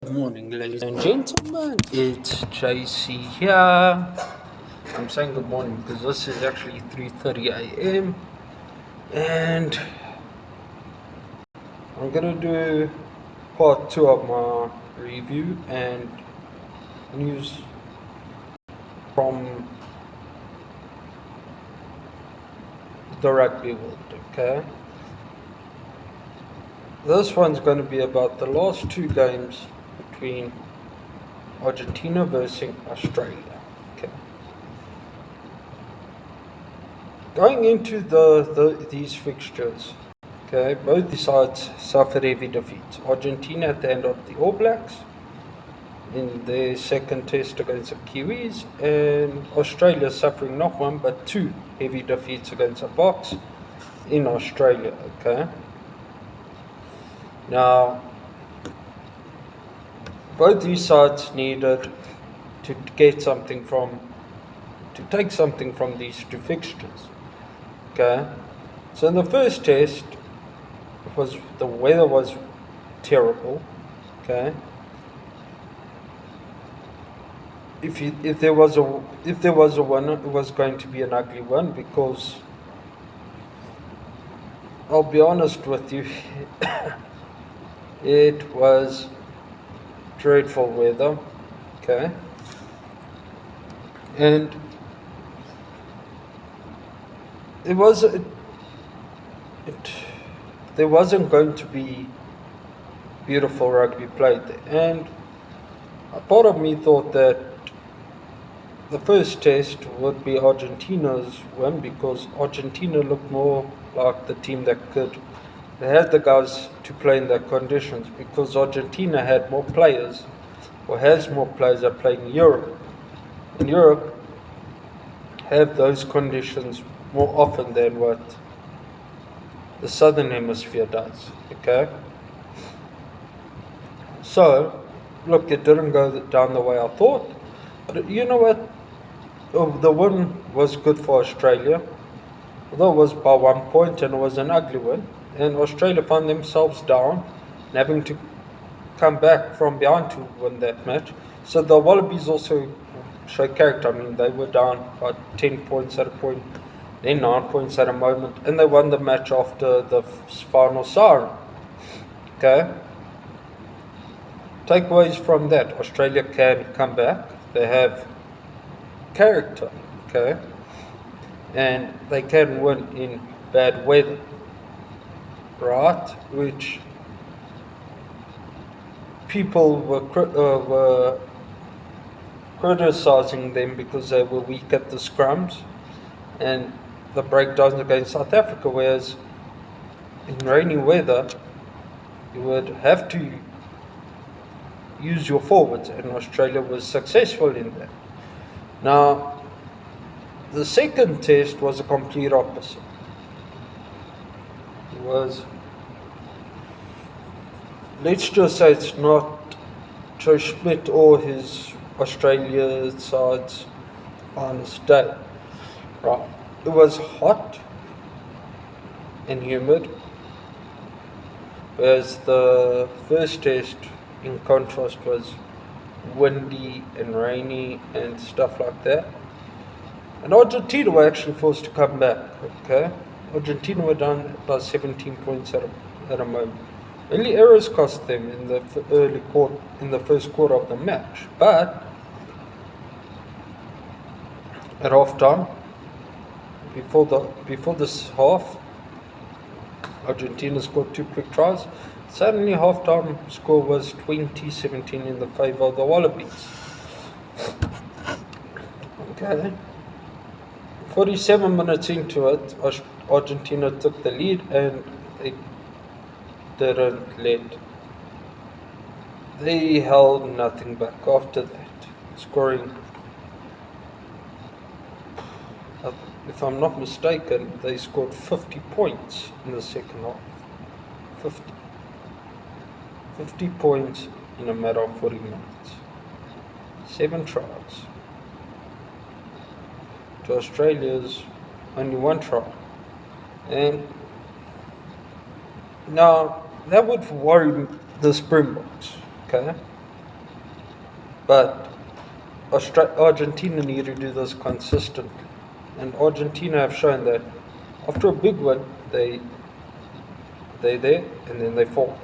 Good morning, ladies and gentlemen. It's JC here. I'm saying good morning because this is actually 3:30 a.m. and I'm gonna do part two of my review and news from the rugby world. Okay, this one's going to be about the last two games between Argentina versus Australia. Okay. Going into these fixtures, okay, both sides suffered heavy defeats. Argentina at the end of the All Blacks in their second test against the Kiwis, and Australia suffering not one but two heavy defeats against the Box in Australia. Okay. Now, both these sides needed to get something from, to take something from these two fixtures. Okay, so in the first test, the weather was terrible. Okay, if there was a winner, it was going to be an ugly one because I'll be honest with you, it was dreadful weather. Okay, and it was there wasn't going to be beautiful rugby played there. And a part of me thought that the first test would be Argentina's win because Argentina looked more like the team that could. They had the guys to play in their conditions because Argentina had more players, or has more players that play in Europe. In Europe, have those conditions more often than what the southern hemisphere does. Okay, so look, it didn't go down the way I thought, but you know what, the win was good for Australia, although it was by 1 point and it was an ugly win, and Australia found themselves down and having to come back from behind to win that match. So the Wallabies also show character. I mean, they were down by 10 points at a point, then 9 points at a moment, and they won the match after the final siren. Okay? Takeaways from that: Australia can come back. They have character. Okay? And they can win in bad weather. Right? Which people were criticizing them because they were weak at the scrums and the breakdowns against South Africa, whereas in rainy weather you would have to use your forwards, and Australia was successful in that. Now, the second test was a complete opposite. It was, let's just say, it's not Joe Schmidt or his Australia side's finest day. Right. It was hot and humid, whereas the first test, in contrast, was windy and rainy and stuff like that. And Argentina were actually forced to come back. Okay, Argentina were down by 17 points at a moment. Only errors cost them in the first quarter of the match, but at halftime, before this half, Argentina scored two quick tries. Suddenly, halftime score was 20-17 in the favour of the Wallabies. Okay. 47 minutes into it, Argentina took the lead and they didn't let. They held nothing back after that, scoring. If I'm not mistaken, they scored 50 points in the second half. 50. 50 points in a matter of 40 minutes. 7 tries. To Australia's only 1 try. And now that would worry the Springboks. Okay? But Argentina need to do this consistently. And Argentina have shown that after a big win, they're there and then they fall.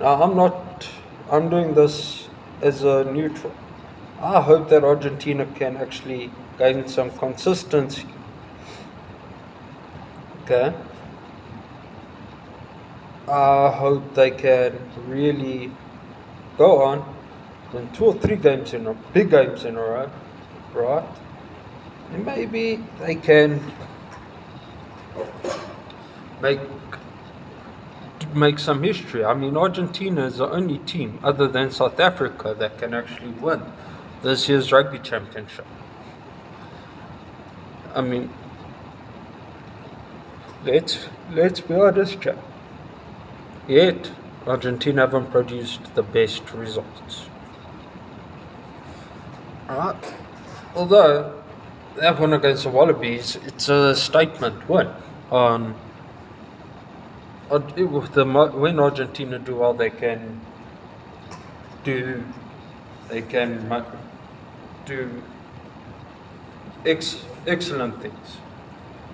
Now, I'm doing this as a neutral. I hope that Argentina can actually gain some consistency. Okay? I hope they can really go on, win 2 or 3 games in a big games in a row, right? And maybe they can make some history. I mean, Argentina is the only team other than South Africa that can actually win this year's rugby championship. I mean, let's be honest, chap. Yet Argentina haven't produced the best results. Alright. Although that one against the Wallabies, it's a statement win on when Argentina do well, they can do excellent things,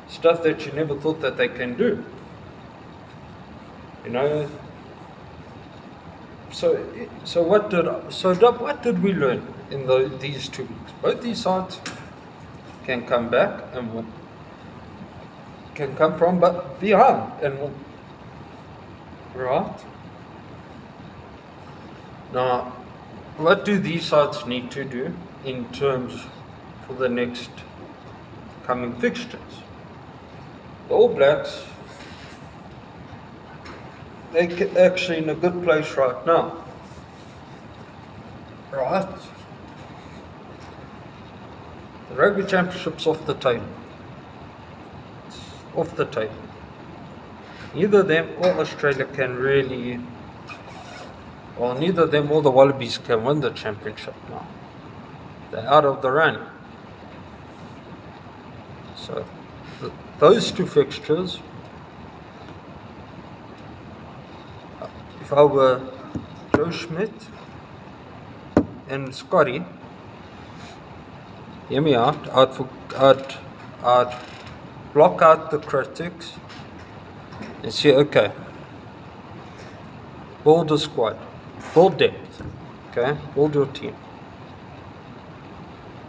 stuff that you never thought that they can do. You know. So what did we learn in these 2 weeks? Both these sides can come back and win. Can come from behind and win. Right? Now, what do these sides need to do in terms for the next coming fixtures? The All Blacks, they're actually in a good place right now. Right? The Rugby Championship's off the table. It's off the table. Neither them or Australia can really, well, neither them or the Wallabies can win the championship now. They're out of the run. So, those 2 fixtures, if I were Joe Schmidt and Scotty, hear me out, I'd block out the critics and say, okay, build a squad, build depth, okay, build your team.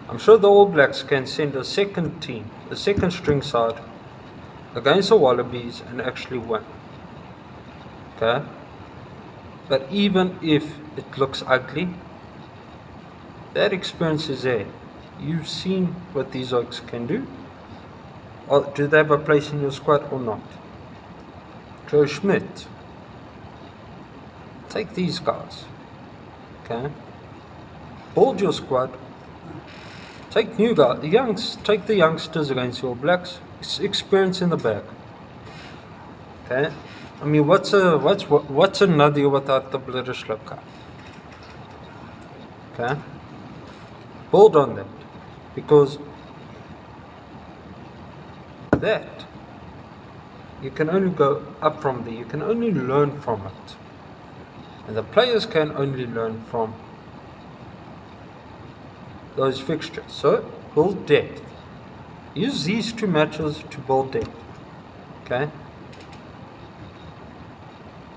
I'm sure the All Blacks can send a second team, a second string side, against the Wallabies and actually win. Okay? But even if it looks ugly, that experience is there. You've seen what these oaks can do. Or do they have a place in your squad or not? Joe Schmidt. Take these guys. Okay? Build your squad. Take new guys, take the youngsters against your Blacks. Experience in the bag. Okay? I mean, what's another year without the British Cup? Okay? Build on that. Because that, you can only go up from there. You can only learn from it. And the players can only learn from those fixtures. So, build depth. Use these 2 matches to build depth. Okay?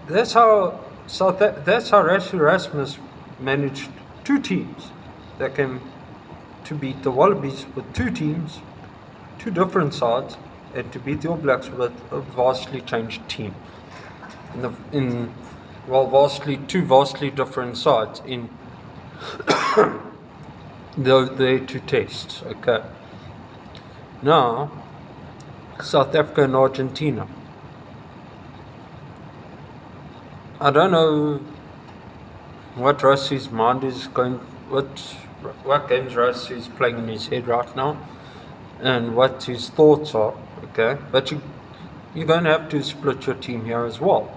That's how Rassie Erasmus managed 2 teams that came to beat the Wallabies with 2 teams, 2 different sides, and to beat the All Blacks with a vastly changed team. Vastly 2 vastly different sides in the 2 tests. Okay. Now, South Africa and Argentina. I don't know what Rassie's mind is going, what games Rassie is playing in his head right now, and what his thoughts are. Okay, but you're going to have to split your team here as well,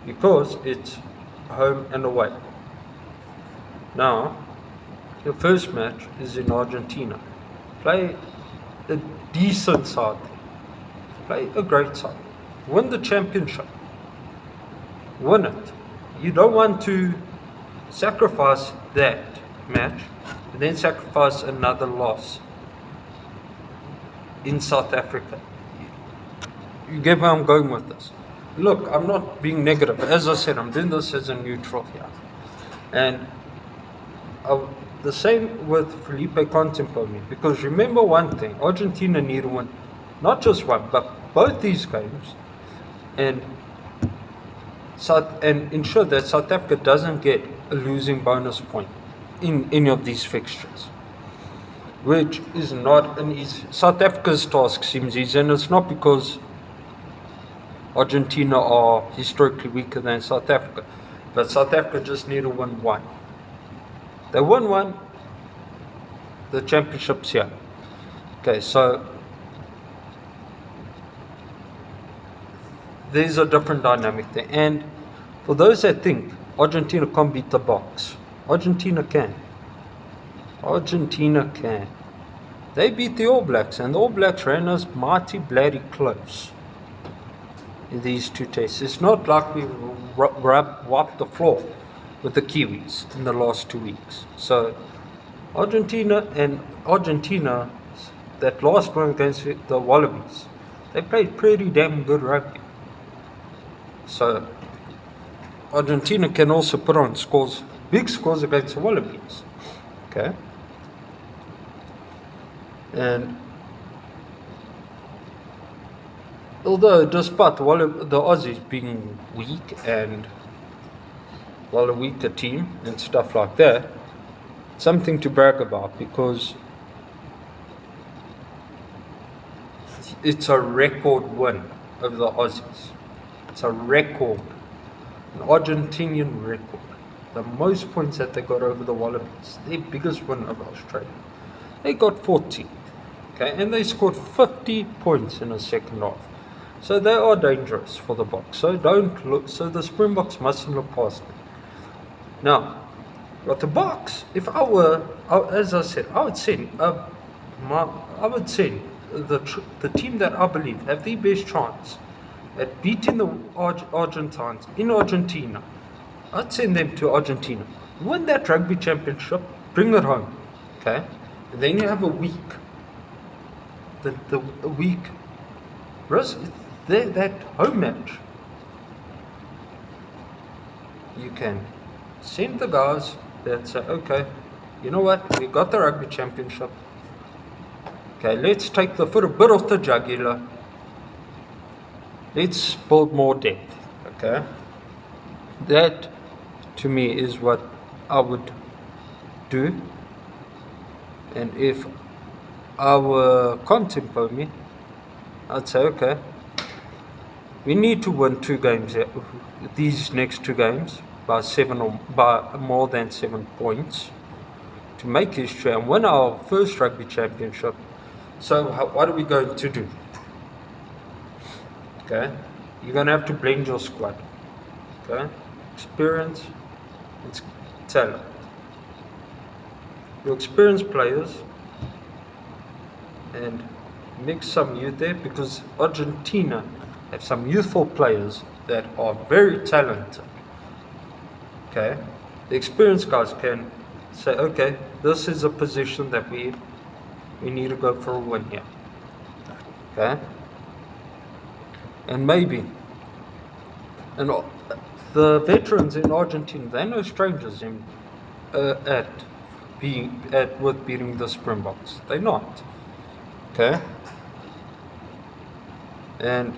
because it's home and away. Now, your first match is in Argentina. Play a decent side. Play a great side. Win the championship. Win it. You don't want to sacrifice that match and then sacrifice another loss in South Africa. You get where I'm going with this. Look, I'm not being negative. As I said, I'm doing this as a neutral here. And the same with Felipe Contempomi. Because remember one thing, Argentina need to win not just one, but both these games, and ensure that South Africa doesn't get a losing bonus point in any of these fixtures, which is not an easy. South Africa's task seems easy, and it's not because Argentina are historically weaker than South Africa, but South Africa just need to win one. They won one, the championship's here. Okay, so there's a different dynamic there. And for those that think Argentina can't beat the Box, Argentina can. Argentina can. They beat the All Blacks, and the All Blacks ran us mighty bloody close in these two tests. It's not like we wiped the floor with the Kiwis in the last 2 weeks. So Argentina, that last one against the Wallabies, they played pretty damn good rugby. So Argentina can also put on scores, big scores against the Wallabies. Okay? And although despite the Aussies being weak and a weaker team and stuff like that, something to brag about, because it's a record win over the Aussies. It's a record, an Argentinian record. The most points that they got over the Wallabies, their biggest win over Australia. They got 40, okay, and they scored 50 points in the second half. So they are dangerous for the Box. So the Springboks mustn't look past them. Now, but the Box, if I were, as I said, I would send the team that I believe have the best chance at beating the Argentines in Argentina. I'd send them to Argentina, win that rugby championship, bring it home, okay? And then you have a week. A week. That home match, you can send the guys that say, okay, you know what, we got the rugby championship. Okay, let's take the foot a bit off the jugular. Let's build more depth. Okay, that to me is what I would do. And if I were Contempomi, I'd say, okay, we need to win 2 games, these next 2 games, by more than 7 points to make history and win our first rugby championship. So what are we going to do? Okay, you're going to have to blend your squad. Okay, experience and talent. Your experienced players, and mix some youth there, because Argentina have some youthful players that are very talented. Okay, the experienced guys can say, okay, this is a position that we need to go for a win here. Okay, and maybe, and the veterans in Argentina, they're no strangers with beating the Springboks. They're not. Okay, and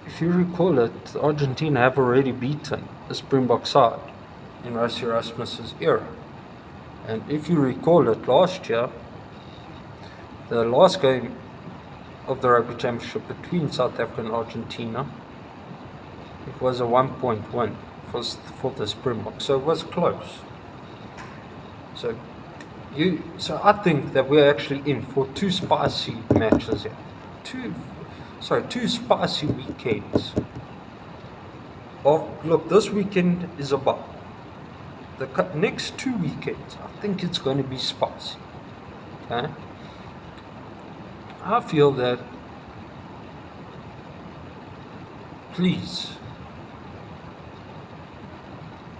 if you recall it, Argentina have already beaten the Springbok side in Rassie Erasmus's era. And if you recall it, last year, the last game of the Rugby Championship between South Africa and Argentina, it was a 1-point win for the Springboks. So it was close. So I think that we're actually in for 2 spicy matches here. 2 spicy weekends. Look, this weekend is about the next 2 weekends. I think it's going to be spicy. Okay, I feel that, please,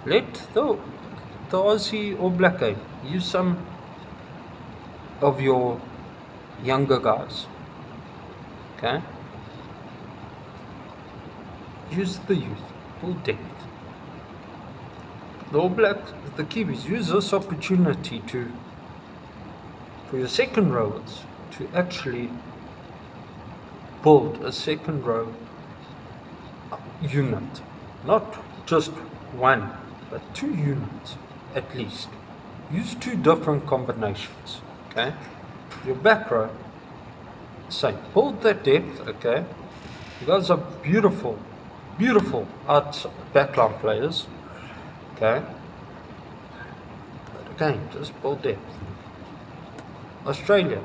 let the Aussie All Black game use some of your younger guys. Okay? Use the youth, build depth. The All Blacks, the Kiwis, use this opportunity for your second rowers to actually build a second row unit. Not just one, but 2 units at least. Use 2 different combinations. Okay? Your back row, same. Build that depth, okay? You guys are beautiful backline players. Okay? But again, just build depth. Australia,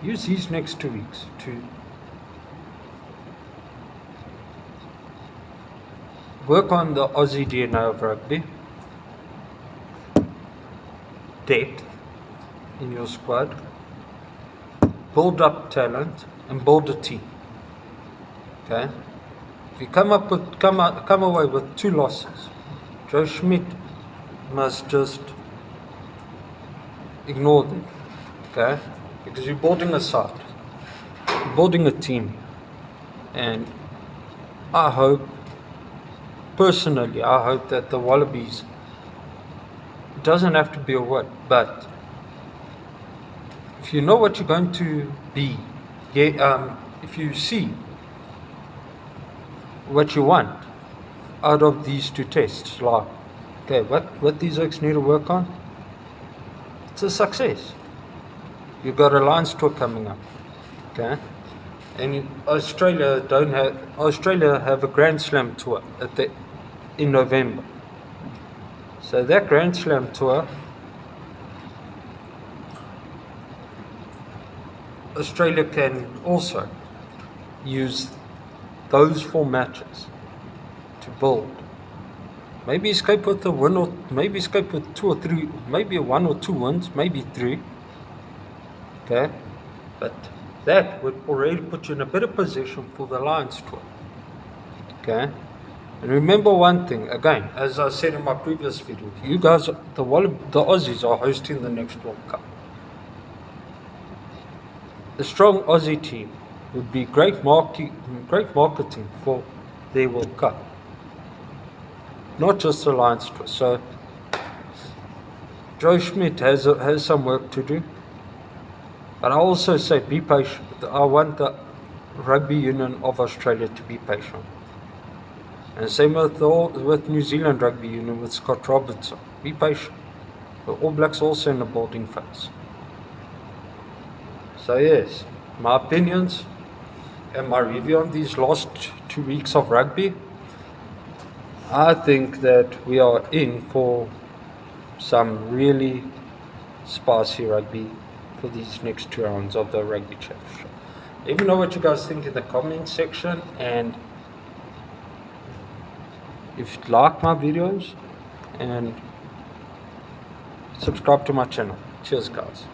use these next 2 weeks to work on the Aussie DNA of rugby, depth in your squad, build up talent, and build a team. Okay? If you come away with 2 losses, Joe Schmidt must just ignore them. Okay? Because you're building a side, you're building a team, and I hope that the Wallabies, it doesn't have to be a win, but if you know what you're going to be, if you see what you want out of these 2 tests, like, okay, what these oaks need to work on, it's a success. You've got a Lions tour coming up, okay? And Australia have a Grand Slam tour in November. So that Grand Slam tour, Australia can also use those 4 matches to build. Maybe escape with a win, or maybe escape with 2 or 3, maybe 1 or 2 wins, maybe 3. Okay? But that would already put you in a better position for the Lions tour. Okay? And remember one thing, again, as I said in my previous video, you guys, the Aussies are hosting the next World Cup. A strong Aussie team would be great marketing for their World Cup. Not just the Lions tour. So Joe Schmidt has some work to do. But I also say be patient. I want the Rugby Union of Australia to be patient. And same with New Zealand Rugby Union with Scott Robertson. Be patient. The All Blacks also in the building phase. So yes, my opinions and my review on these last 2 weeks of rugby, I think that we are in for some really spicy rugby for these next 2 rounds of the Rugby Championship. Let me know what you guys think in the comment section, and if you like my videos, and subscribe to my channel. Cheers guys.